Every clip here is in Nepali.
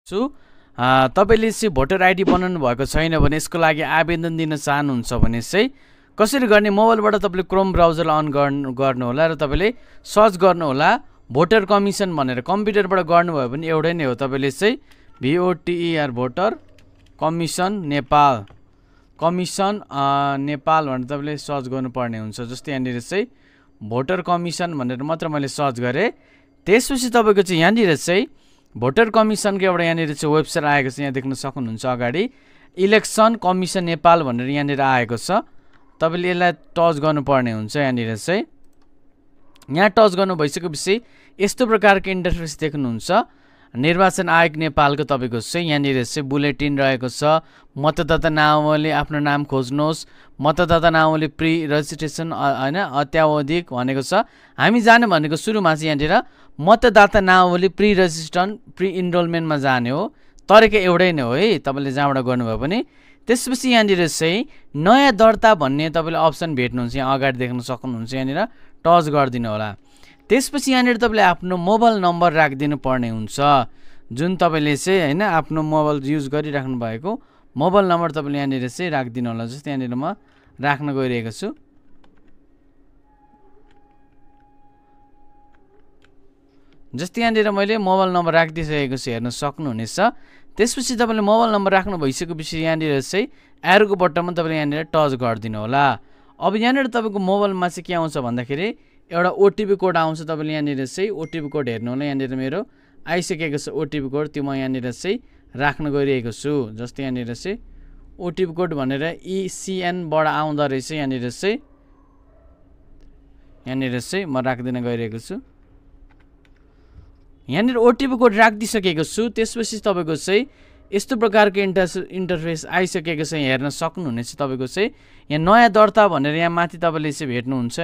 सो तपाईले चाहिँ भोटर आइडी बनाउनु भएको छैन भने यसको लागि आवेदन दिन चाहनुहुन्छ भने चाहिँ कसरी गर्ने मोबाइलबाट तपाईले क्रोम ब्राउजर अन गर्नु होला र तपाईले सर्च गर्नु होला भोटर कमिसन भनेर कम्प्युटरबाट गर्नुभयो भने एउटै नै हो तपाईले चाहिँ VOTER भोटर कमिसन नेपाल भनेर तपाईले सर्च गर्नुपर्ने हुन्छ जस्तै यहाँनिर चाहिँ भोटर कमिसन भनेर मात्र मैले सर्च गरे त्यसपछि तपाईको चाहिँ यहाँनिर चाहिँ भोटर कमिसनको एउटा यहाँनिर चाहिँ वेबसाइट आएको छ यहाँ देख्न सक्नुहुन्छ अगाडि इलेक्सन कमिसन नेपाल भनेर यहाँनिर आएको छ तपाईले यसलाई टच गर्नुपर्ने हुन्छ यहाँनिर चाहिँ यहाँ टच गर्नु भइसकेपछि यस्तो प्रकारको इन्टरफेस देख्नुहुन्छ निर्वाचन आयोग नेपालको तपाईको चाहिँ यहाँनिर चाहिँ बुलेटिन रहेको छ मतदाता नामावली आफ्नो नाम खोज्नुहोस् मतदाता नामावली प्री रजिस्ट्रेसन हैन अत्यावधिक भनेको छ हामी जाने भनेको सुरुमा चाहिँ यहाँनिर मतदाता नामावली प्री रजिस्ट्रेसन प्री इनरोलमेन्टमा जाने हो तरिका एउटै नै हो है तपाईले जहाँबाट गर्नुभयो भने त्यसपछि यहाँनिर चाहिँ नयाँ दर्ता भन्ने तपाईले अप्सन भेट्नुहुन्छ यहाँ अगाडि देख्न सक्नुहुन्छ यहाँनिर टच गरिदिनु होला त्यसपछि यहाँनिर तपाईले आफ्नो मोबाइल नम्बर राखिदिनु पर्ने हुन्छ जुन तपाईले चाहिँ हैन आफ्नो मोबाइल युज गरिराख्नु भएको मोबाइल नम्बर तपाईले यहाँनिर चाहिँ राखिदिनु होला जस्तै यहाँनिर म राख्न गइरहेको छु जस्तै यहाँनिर मैले मोबाइल नम्बर राखिदिसकेको छु हेर्न सक्नुहुनेछ त्यसपछि तपाईले मोबाइल नम्बर राख्नु भइसकेपछि यहाँनिर चाहिँ एरोको बटनमा तपाईले यहाँनिर टच गरिदिनु होला अब यहाँनिर तपाईको मोबाइलमा चाहिँ के आउँछ भन्दाखेरि एउटा ओटिपी कोड आउँछ तपाईले यहाँनिर चाहिँ ओटिपी कोड हेर्नु होला यहाँनिर मेरो आइसकेको छ ओटिपी कोड त्यो म यहाँनिर चाहिँ राख्न गइरहेको छु जस्तै यहाँनिर चाहिँ ओटिपी कोड भनेर ECN बाट आउँदा रहेछ यहाँनिर चाहिँ म राख्दिन गइरहेको छु यहाँनिर ओटिपी कोड राखिदिसकेको छु त्यसपछि तपाईको चाहिँ यस्तो प्रकारको इन्टरफेस आइसकेको छ हेर्न सक्नुहुनेछ तपाईको चाहिँ यहाँ नयाँ दर्ता भनेर यहाँ माथि तपाईले चाहिँ भेट्नुहुन्छ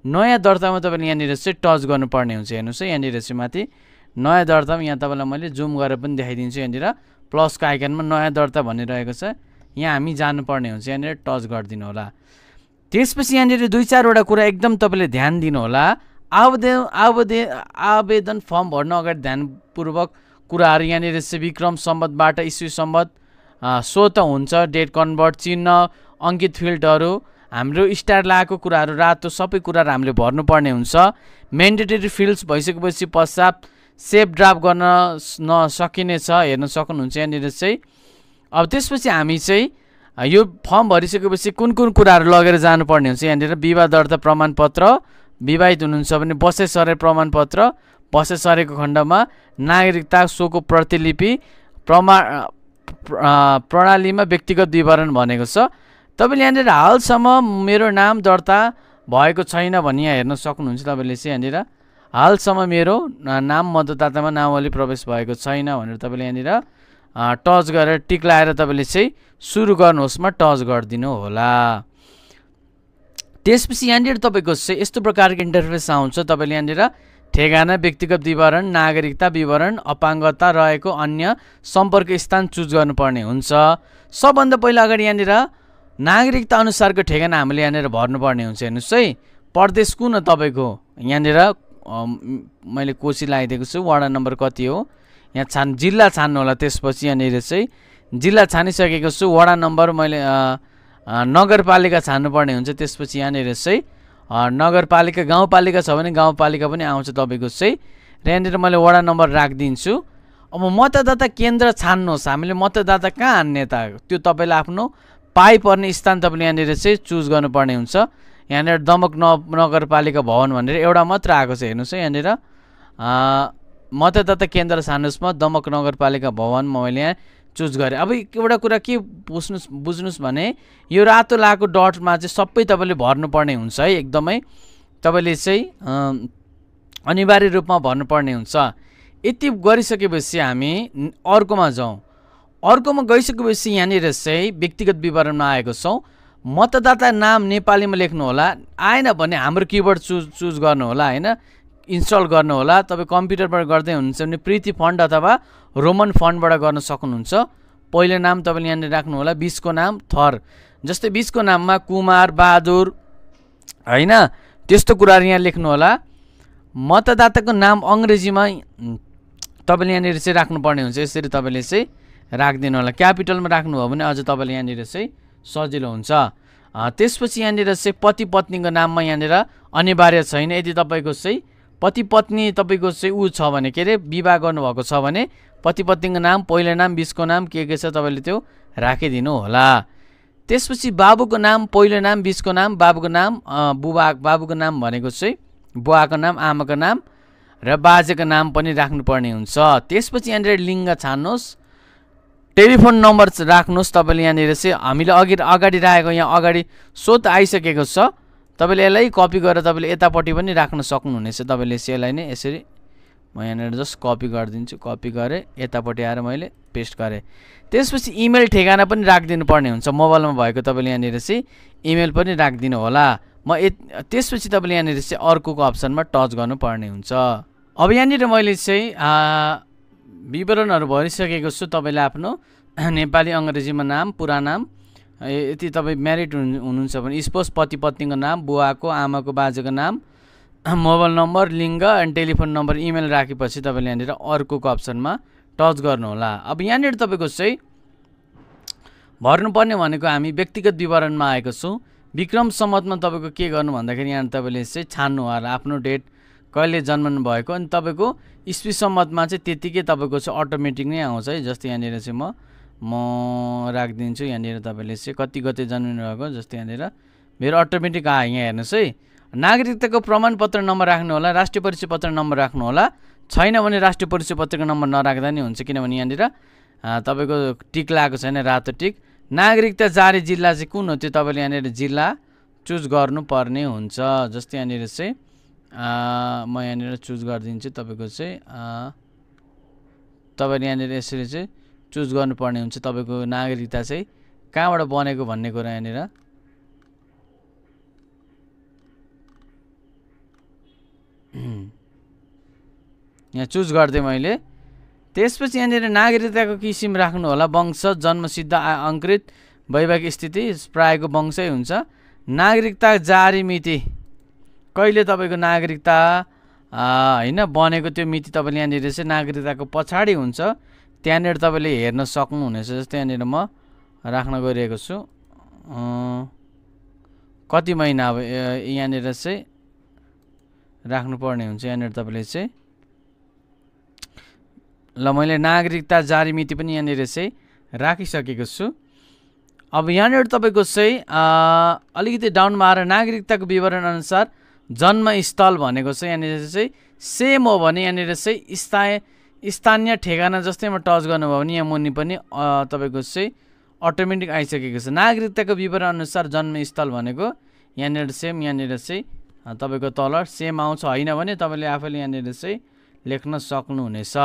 नयाँ दर्तामा तपाईले यहाँनिर चाहिँ टच गर्नुपर्ने हुन्छ हेर्नुस् है यहाँनिर चाहिँ माथि नयाँ दर्तामा यहाँ तपाईलाई मैले जुम गरेर पनि देखाइदिन्छु यहाँनिर प्लसको आइकनमा नयाँ दर्ता भनिरहेको छ यहाँ हामी जानुपर्ने हुन्छ यहाँनिर टच गरिदिनु होला त्यसपछि यहाँनिर दुई चारवटा कुरा एकदम तपाईले ध्यान दिनु होला आवेदन फर्म भर्न अगाडि ध्यानपूर्वक कुराहरू यहाँनिर चाहिँ विक्रम सम्वतबाट इस्वी सम्वत स्वत हुन्छ डेट कन्भर्ट चिन्ह अङ्कित फिल्डहरू हाम्रो स्टार लागेको कुराहरू रातो सबै कुराहरू हामीले भर्नुपर्ने हुन्छ मेन्डेटरी फिल्ड्स भइसकेपछि पश्चात सेभ ड्राफ्ट गर्न नसकिनेछ हेर्न सक्नुहुन्छ यहाँनिर चाहिँ अब त्यसपछि हामी चाहिँ यो फर्म भरिसकेपछि कुन कुराहरू लगेर जानुपर्ने हुन्छ यहाँनिर विवाह दर्ता प्रमाणपत्र विवाहित हुनुहुन्छ भने बसे सरे प्रमाणपत्र बसे सरेको खण्डमा नागरिकता सोको प्रतिलिपि प्रणालीमा व्यक्तिगत विवरण भनेको छ तपाईले यहाँनिर हालसम्म मेरो नाम दर्ता भएको छैन भनी यहाँ हेर्न सक्नुहुन्छ तपाईले चाहिँ यहाँनिर हालसम्म मेरो नाम मतदातामा नामावली प्रवेश भएको छैन भनेर तपाईले यहाँनिर टच गरेर टिक लगाएर तपाईले चाहिँ सुरु गर्नुहोस्मा टच गरिदिनु होला त्यसपछि यहाँनिर तपाईको चाहिँ यस्तो प्रकारको इन्टरफेस आउँछ तपाईले यहाँनिर ठेगाना व्यक्तिगत विवरण नागरिकता विवरण अपाङ्गता रहेको अन्य सम्पर्क स्थान चुज गर्नुपर्ने हुन्छ सबभन्दा पहिला अगाडि यहाँनिर नागरिकता अनुसारको ठेगाना हामीले यहाँनिर भर्नुपर्ने हुन्छ हेर्नुस् है प्रदेश कुन तपाईको यहाँनिर मैले कोशी लगाइदिएको छु वडा नम्बर कति हो यहाँ जिल्ला छान्नु होला त्यसपछि यहाँनिर चाहिँ जिल्ला छानिसकेको छु वडा नम्बर मैले नगरपालिका छान्नुपर्ने हुन्छ त्यसपछि यहाँनिर चाहिँ नगरपालिका गाउँपालिका छ भने गाउँपालिका पनि आउँछ तपाईको चाहिँ र यहाँनिर मैले वडा नम्बर राखिदिन्छु अब मतदाता केन्द्र छान्नुहोस् हामीले मतदाता कहाँ हान्ने त त्यो तपाईले आफ्नो पाइ पर्ने स्थान तपाईले यहाँनिर चाहिँ चुज गर्नुपर्ने हुन्छ यहाँनिर दमक नगरपालिका भवन भनेर एउटा मात्र आएको छ हेर्नुहोस् है यहाँनिर मतदाता केन्द्र छान्नुहोस् म दमक नगरपालिका भवन मैले यहाँ चुज गरेँ अब एउटा कुरा के बुझ्नुस् भने यो रातो लागेको डटमा चाहिँ सबै तपाईले भर्नुपर्ने हुन्छ है एकदमै तपाईले चाहिँ अनिवार्य रूपमा भर्नुपर्ने हुन्छ यति गरिसकेपछि हामी अर्कोमा जाउँ अर्कोमा गइसकेपछि यहाँनिर चाहिँ व्यक्तिगत विवरणमा आएको छौँ मतदाता नाम नेपालीमा लेख्नु होला आएन भने हाम्रो किबोर्ड चुज गर्नु होला हैन इन्स्टल गर्नु होला तपाई कम्प्युटरबाट गर्दै हुनुहुन्छ भने प्रीति फन्ड अथवा रोमन फन्डबाट गर्न सक्नुहुन्छ पहिलो नाम तपाईले यहाँ राख्नु होला 20 को नाम थर जस्तै 20 को नाममा कुमार बहादुर हैन त्यस्तो कुराहरु यहाँ लेख्नु होला मतदाताको नाम अंग्रेजीमा तपाईँले यहाँनिर चाहिँ राख्नुपर्ने हुन्छ। यसरी तपाईँले चाहिँ राखिदिनु होला। क्यापिटलमा राख्नुभयो भने अझ तपाईँले यहाँनिर चाहिँ सजिलो हुन्छ। त्यसपछि यहाँनिर चाहिँ पति पत्नीको नाममा यहाँनिर अनिवार्य छैन। यदि तपाईँको चाहिँ पति पत्नी तपाईँको चाहिँ ऊ छ भने, के अरे विवाह गर्नुभएको छ भने पति पत्नीको नाम, पहिलो नाम, बिचको नाम के छ तपाईँले त्यो राखिदिनु होला। त्यसपछि बाबुको नाम, पहिलो नाम, बिचको नाम, बाबुको नाम, बाबुको नाम भनेको चाहिँ बुवाको नाम, आमाको नाम र बाजेको नाम पनि राख्नुपर्ने हुन्छ। त्यसपछि यहाँनिर लिङ्ग छान्नुहोस्, टेलिफोन नम्बर राख्नुहोस्। तपाईँले यहाँनिर चाहिँ हामीले अगाडि राखेको यहाँ अगाडि सोध आइसकेको छ। तपाईँले यसलाई कपी गरेर तपाईँले यतापट्टि पनि राख्न सक्नुहुनेछ। तपाईँले चाहिँ यसलाई नै यसरी म यहाँनिर जस्ट कपी गरिदिन्छु। कपी गरेँ, यतापट्टि आएर मैले पेस्ट गरेँ। त्यसपछि इमेल ठेगाना पनि राखिदिनु पर्ने हुन्छ। मोबाइलमा भएको तपाईँले यहाँनिर चाहिँ इमेल पनि राखिदिनु होला। त्यसपछि तपाईँले यहाँनिर चाहिँ अर्कोको अप्सनमा टच गर्नुपर्ने हुन्छ। अब यहाँनिर मैले चाहिँ विवरणहरू भरिसकेको छु। तपाईँले आफ्नो नेपाली अङ्ग्रेजीमा नाम, पुरा नाम, यदि तपाईँ म्यारिड हुनुहुन्छ भने स्पोज पति पत्नीको नाम, बुवाको, आमाको, बाजेको नाम, मोबाइल नम्बर, लिङ्ग एन्ड टेलिफोन नम्बर, इमेल राखेपछि तपाईँले यहाँनिर अर्कोको अप्सनमा टच गर्नुहोला। अब यहाँनिर तपाईँको चाहिँ भर्नुपर्ने भनेको हामी व्यक्तिगत विवरणमा आएको छौँ। विक्रम सम्वतमा तपाईँको के गर्नु भन्दाखेरि यहाँ तपाईँले चाहिँ छान्नु होला आफ्नो डेट, कहिले जन्मनु भएको, अनि तपाईँको इस्वी सम्वतमा चाहिँ त्यतिकै तपाईँको चाहिँ अटोमेटिक नै आउँछ है। जस्तै यहाँनिर चाहिँ म राखिदिन्छु। यहाँनिर तपाईँले चाहिँ कति गते जन्मिनु भएको, जस्तै यहाँनिर मेरो अटोमेटिक आयो। यहाँ हेर्नुहोस् है, नागरिकताको प्रमाणपत्र नम्बर राख्नु होला, राष्ट्रिय परिचय पत्र नम्बर राख्नु होला। छैन भने राष्ट्रिय परिचय पत्रको नम्बर नराख्दा नि हुन्छ, किनभने यहाँनिर तपाईँको टिक लागेको छैन, रातो टिक। नागरिकता जारी जिल्ला चाहिँ कुन हो त्यो तपाईँले यहाँनिर जिल्ला चुज गर्नुपर्ने हुन्छ। जस्तै यहाँनिर चाहिँ म यहाँनिर चुज गरिदिन्छु। तपाईँको चाहिँ तपाईँले यहाँनिर यसरी चाहिँ चुज गर्नुपर्ने हुन्छ। तपाईँको नागरिकता चाहिँ कहाँबाट बनेको भन्ने कुरा यहाँनिर यहाँ चुज गरिदिएँ मैले। त्यसपछि यहाँनिर नागरिकताको किसिम राख्नु होला, वंश, जन्मसिद्ध, अङ्कृत, वैवाहिक स्थिति प्रायको वंशै हुन्छ। नागरिकता जारी मिति, कहिले तपाईँको नागरिकता होइन बनेको त्यो मिति तपाईँले यहाँनिर चाहिँ नागरिकताको पछाडि हुन्छ, त्यहाँनिर तपाईँले हेर्न सक्नुहुनेछ। जस्तै यहाँनिर म राख्न गइरहेको छु कति महिना अब यहाँनिर चाहिँ राख्नुपर्ने हुन्छ। यहाँनिर तपाईँले चाहिँ ल मैले नागरिकता जारी मिति पनि यहाँनिर चाहिँ राखिसकेको छु। अब यहाँनिर तपाईँको चाहिँ अलिकति डाउनमा आएर नागरिकताको विवरण अनुसार जन्मस्थल भनेको चाहिँ यहाँनिर चाहिँ सेम हो भने यहाँनिर चाहिँ स्थानीय ठेगाना जस्तैमा टच गर्नुभयो भने यहाँ मुनि पनि तपाईँको चाहिँ अटोमेटिक आइसकेको छ। नागरिकताको विवरण अनुसार जन्मस्थल भनेको यहाँनिर सेम, यहाँनिर चाहिँ तपाईँको तल सेम आउँछ। होइन भने तपाईँले आफैले यहाँनिर चाहिँ लेख्न सक्नुहुनेछ।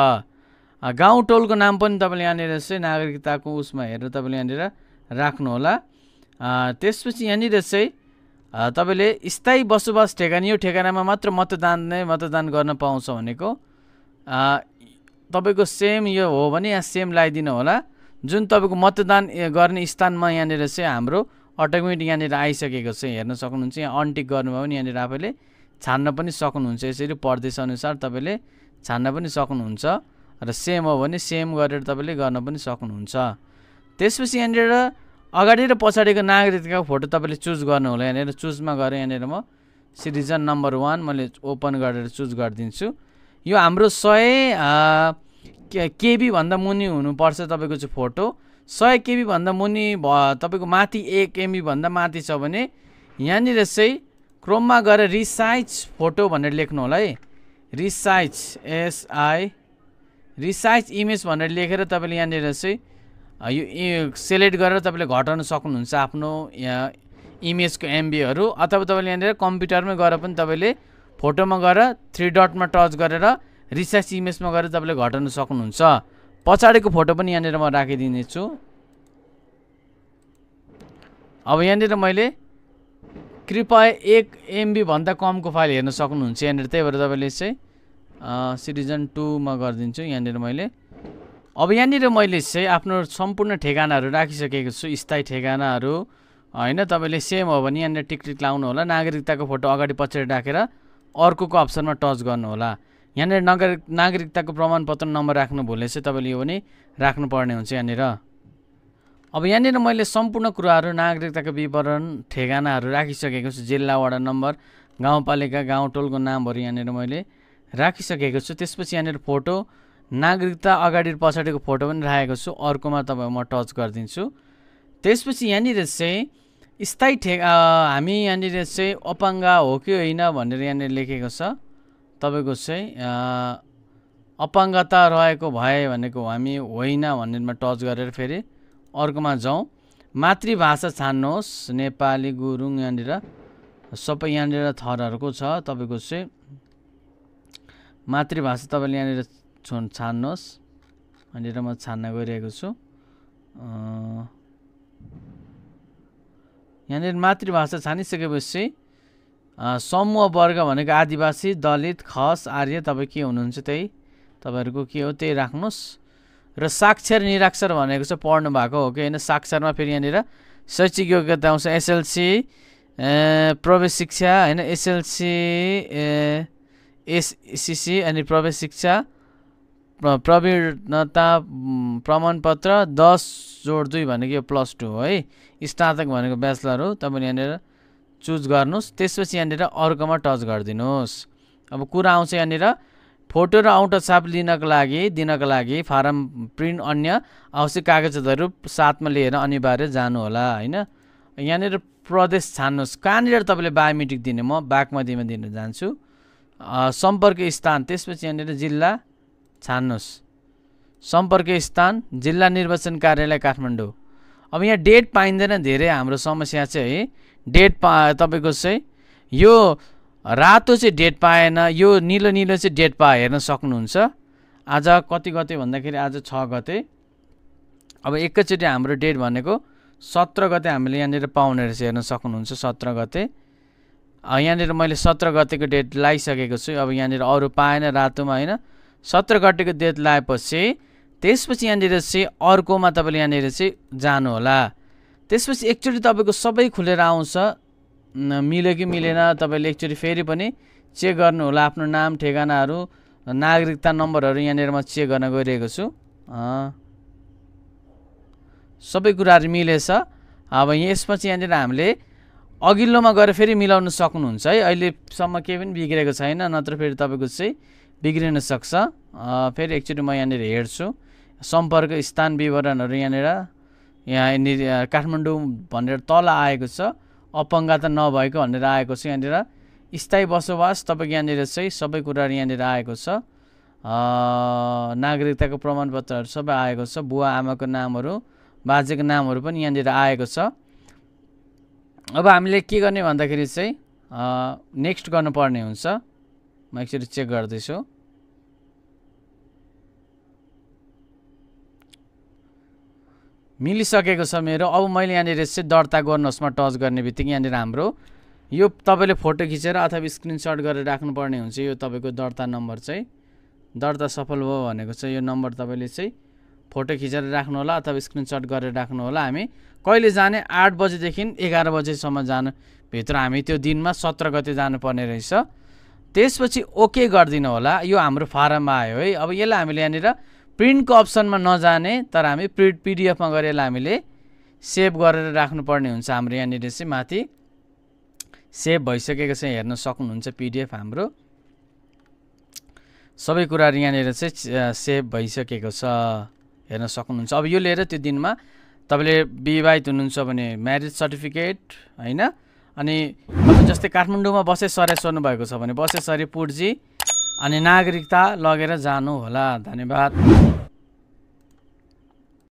गाउँ टोलको नाम पनि तपाईँले यहाँनिर चाहिँ नागरिकताको उसमा हेरेर तपाईँले यहाँनिर राख्नुहोला। त्यसपछि यहाँनिर चाहिँ तपाईँले स्थायी बसोबास ठेगाना, यो ठेगानामा मात्र मतदान गर्न पाउँछ भनेको तपाईँको सेम यो हो भने यहाँ सेम लगाइदिनु होला। जुन तपाईँको मतदान गर्ने स्थानमा यहाँनिर चाहिँ हाम्रो अटोमेटिक यहाँनिर आइसकेको छ, हेर्न सक्नुहुन्छ। यहाँ अनटिक गर्नुभयो भने यहाँनिर आफैले छान्न पनि सक्नुहुन्छ। यसरी प्रदेशअनुसार तपाईँले छान्न पनि सक्नुहुन्छ र सेम हो भने सेम गरेर तपाईँले गर्न पनि सक्नुहुन्छ। त्यसपछि यहाँनिर अगाडि र पछाडिको नागरिकताको फोटो तपाईँले चुज गर्नु होला। यहाँनिर चुजमा गएर यहाँनिर म सिटिजन नम्बर 1 मैले ओपन गरेर चुज गरिदिन्छु। यो हाम्रो 100 केबी भन्दा मुनि हुनुपर्छ तपाईँको चाहिँ फोटो। 100 केबी भन्दा मुनि तपाईँको माथि 1 MB भन्दा माथि छ भने यहाँनिर चाहिँ क्रोममा गएर रिसाइज फोटो भनेर लेख्नु होला है। रिसाइज रिसाइज इमेज भनेर लेखेर तपाईँले यहाँनिर चाहिँ यो सेलेक्ट गरेर तपाईँले घटाउन सक्नुहुन्छ आफ्नो यहाँ इमेजको MBहरू, अथवा तपाईँले यहाँनिर कम्प्युटरमै गएर पनि तपाईँले फोटोमा गएर 3 डटमा टच गरेर रिसाइज इमेजमा गएर तपाईँले घटाउन सक्नुहुन्छ। पछाडिको फोटो पनि यहाँनिर म राखिदिनेछु। अब यहाँनिर मैले कृपया 1 MB भन्दा कमको फाइल हेर्न सक्नुहुन्छ यहाँनिर। त्यही भएर तपाईँले चाहिँ सिटिजन 2 मा गरिदिन्छु यहाँनिर मैले। अब यहाँनिर मैले चाहिँ आफ्नो सम्पूर्ण ठेगानाहरू राखिसकेको छु, स्थायी ठेगानाहरू होइन। तपाईँले सेम हो भने यहाँनिर टिक टिक लाउनु होला। नागरिकताको फोटो अगाडि पछाडि राखेर अर्कोको अप्सनमा टच गर्नु होला। यहाँनिर नागरिकताको प्रमाणपत्र नम्बर राख्नु भुले चाहिँ तपाईँले यो पनि राख्नुपर्ने हुन्छ यहाँनिर। अब यहाँनिर मैले सम्पूर्ण कुराहरू नागरिकताको विवरण ठेगानाहरू राखिसकेको छु। जिल्ला वडा नम्बर गाउँपालिका गाउँ टोलको नामहरू यहाँनिर मैले राखिसकेको छु। त्यसपछि यहाँनिर फोटो नागरिकता अगाडि पछाडिको फोटो पनि राखेको छु। अर्कोमा तपाईँ म टच गरिदिन्छु। त्यसपछि यहाँनिर चाहिँ स्थायी हामी यहाँनिर चाहिँ अपाङ्ग हो कि होइन भनेर यहाँनिर लेखेको छ। तपाईँको चाहिँ अपाङ्गता रहेको भए भनेको हामी होइन भन्नेमा टच गरेर फेरि अर्कोमा जाउँ। मातृभाषा छान्नुहोस्। नेपाली गुरुङ यहाँनिर सबै यहाँनिर थरहरूको छ। तपाईँको चाहिँ मातृभाषा तपाईँले यहाँनिर छान्नुहोस्। यहाँनिर म छान्न गइरहेको छु। यहाँनिर मातृभाषा छानिसकेपछि समूह वर्ग भनेको आदिवासी दलित खस आर्य तपाईँ के हुनुहुन्छ त्यही तपाईँहरूको के हो त्यही राख्नुहोस्। र साक्षर निरक्षर भनेको चाहिँ पढ्नु भएको हो कि होइन। साक्षरमा फेरि यहाँनिर शैक्षिक योग्यता आउँछ। एसएलसी प्रवेश शिक्षा होइन एसएलसी एससिसी अनि प्रवेश शिक्षा प्रवीणता प्रमाणपत्र 10+2 भनेको यो +2 हो है। स्नातक भनेको ब्याचलर हो। तपाईँले यहाँनिर चुज गर्नुहोस्। त्यसपछि यहाँनिर अर्कोमा टच गरिदिनुहोस्। अब कुरा आउँछ यहाँनिर फोटो र आउट छाप दिनको लागि फारम प्रिन्ट अन्य आवश्यक कागजातहरू साथमा लिएर अनिवार्य जानु होला होइन। यहाँनिर प्रदेश छान्नुहोस्। कहाँनिर तपाईँले बायोमेट्रिक दिने म बागमतीमा दिन जान्छु। सम्पर्क स्थान त्यसपछि यहाँनिर जिल्ला छान्नुहोस्। सम्पर्क स्थान जिल्ला निर्वाचन कार्यालय काठमाडौँ। अब यहाँ डेट पाइँदैन। धेरै हाम्रो समस्या चाहिँ है डेट तपाईँको चाहिँ यो रातो चाहिँ डेट पाएन। यो निलो चाहिँ डेट पाए हेर्न सक्नुहुन्छ। आज कति गते भन्दाखेरि आज 6 गते। अब एकैचोटि हाम्रो डेट भनेको 17 गते हामीले यहाँनिर पाउने रहेछ हेर्न सक्नुहुन्छ। 17 गते यहाँनिर मैले 17 गतेको डेट लगाइसकेको छु। अब यहाँनिर अरू पाएन रातोमा होइन। 17 गतेको डेट लगाएपछि त्यसपछि यहाँनिर चाहिँ अर्कोमा तपाईँले यहाँनिर चाहिँ जानु होला। त्यसपछि एकचोटि तपाईँको सबै खुलेर आउँछ। मिल्यो कि मिलेन तपाईँले एकचोटि फेरि पनि चेक गर्नु होला। आफ्नो नाम ठेगानाहरू नागरिकता नम्बरहरू यहाँनिर म चेक गर्न गइरहेको छु। सबै कुराहरू मिलेछ। अब यसपछि यहाँनिर हामीले अघिल्लोमा गएर फेरि मिलाउन सक्नुहुन्छ है। अहिलेसम्म केही पनि बिग्रेको छैन। नत्र फेरि तपाईँको चाहिँ बिग्रिन सक्छ। फेरि एकचोटि म यहाँनिर हेर्छु। सम्पर्क स्थान विवरणहरू यहाँ काठमाडौँ भनेर तल आएको छ। अपाङ्गता नभएको भनेर आएको छ। यहाँनिर स्थायी बसोबास तपाईँको यहाँनिर चाहिँ सबै कुराहरू यहाँनिर आएको छ। नागरिकताको प्रमाणपत्रहरू सबै आएको छ। बुवा आमाको नामहरू बाजेको नामहरू पनि यहाँनिर आएको छ। अब हामीले के गर्ने भन्दाखेरि चाहिँ नेक्स्ट गर्नुपर्ने हुन्छ। म एकचोटि चेक गर्दैछु। मिलिसकेको छ मेरो। अब मैले यहाँनिर चाहिँ दर्ता गर्नुहोस्मा टच गर्ने बित्तिकै यहाँनिर हाम्रो यो तपाईँले फोटो खिचेर अथवा स्क्रिनसट गरेर राख्नुपर्ने हुन्छ। यो तपाईँको दर्ता नम्बर चाहिँ दर्ता सफल भयो भनेको चाहिँ यो नम्बर तपाईँले चाहिँ फोटो खिचेर राख्नु होला अथवा स्क्रिनसट गरेर राख्नु होला। हामी कहिले जाने 8 बजेदेखि 11 बजेसम्म जानु भित्र हामी त्यो दिनमा 17 गते जानुपर्ने रहेछ। त्यसपछि ओके गरिदिनु होला। यो हाम्रो फारम आयो है। अब यसलाई हामीले यहाँनिर प्रिन्टको अप्सनमा नजाने तर हामी पिडिएफमा गएर यसलाई हामीले सेभ गरेर राख्नुपर्ने हुन्छ। हाम्रो यहाँनिर चाहिँ माथि सेभ भइसकेको चाहिँ हेर्न सक्नुहुन्छ। पिडिएफ हाम्रो सबै कुराहरू यहाँनिर चाहिँ सेभ भइसकेको छ हेर्न सक्नुहुन्छ। अब यो लिएर त्यो दिनमा तपाईँले विवाहित हुनुहुन्छ भने म्यारिज सर्टिफिकेट होइन। अनि जस्तै काठमाडौँमा बसेसरी सोर्नु भएको छ भने बसेसरी पुर्जी अनि नागरिकता लगेर जानु होला। धन्यवाद।